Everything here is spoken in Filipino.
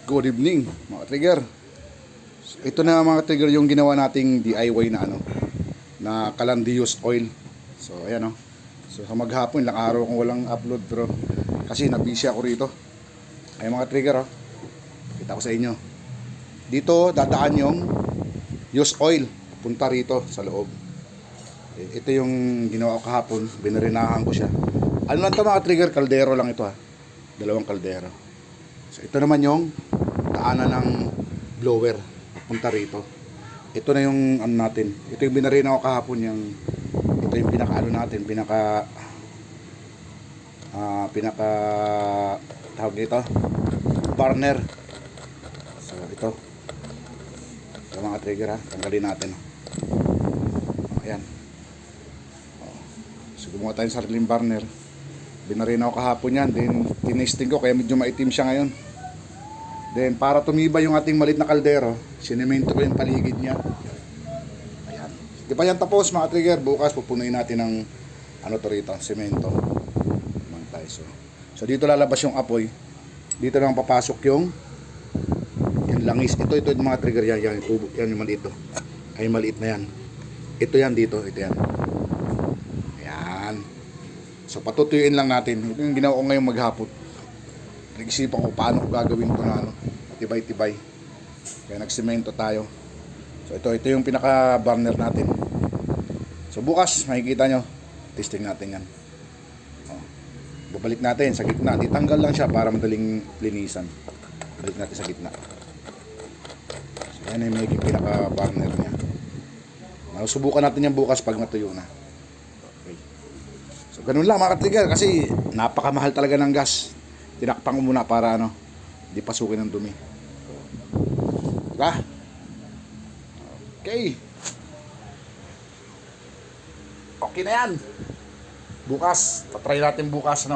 Good evening mga trigger. Ito na mga trigger yung ginawa nating DIY na na Calandius oil. So ayan So sa maghapon ilang araw kong walang upload pero kasi nabisi ako rito. Ay mga trigger kita ko sa inyo. Dito dadaan yung used oil punta rito sa loob. Ito yung ginawa ko kahapon, binarinahan ko siya. Ano lang to mga trigger, kaldero lang ito dalawang kaldero. So ito naman yung daanan ng blower punta rito. Ito na yung natin. Ito yung binarina ko kahapon ito yung pinaka natin, pinaka tawag dito, burner. So ito mga trigger tanggalin natin. Ayan. So gumawa tayo ng sariling burner. Binarina ko kahapon yan, then tinesting ko kaya medyo maitim siya ngayon. Then para tumibay yung ating malit na kaldero, sinemento ko yung paligid niya. Ayan. Di pa yan tapos mga trigger, bukas pupunuin natin ng rito, semento. So dito lalabas yung apoy. Dito lang papasok yung langis. Ito yung mga trigger yan yung tubo, yan yung maliit ay maliit na yan. Ito yan dito, ito yan. Ayan. So patutuyuin lang natin. Ito yung ginawa ko ngayong maghapon. Nag-isipan ko paano ko gagawin ito na tibay-tibay. Kaya nagsemento tayo. So ito yung pinaka burner natin. So bukas makikita nyo, testing natin yan. Babalik natin sa gitna. Ditanggal lang siya para madaling linisan. Balik natin sa gitna. So yan yung magiging pinaka burner niya. Subukan natin yan bukas pag natuyo na. Okay. So ganun lang mga ka-trigger kasi napakamahal talaga ng gas. Tinakpan ko muna para di pasukin ng dumi. Diba? Okay. Okay na yan. Bukas, tatry natin bukas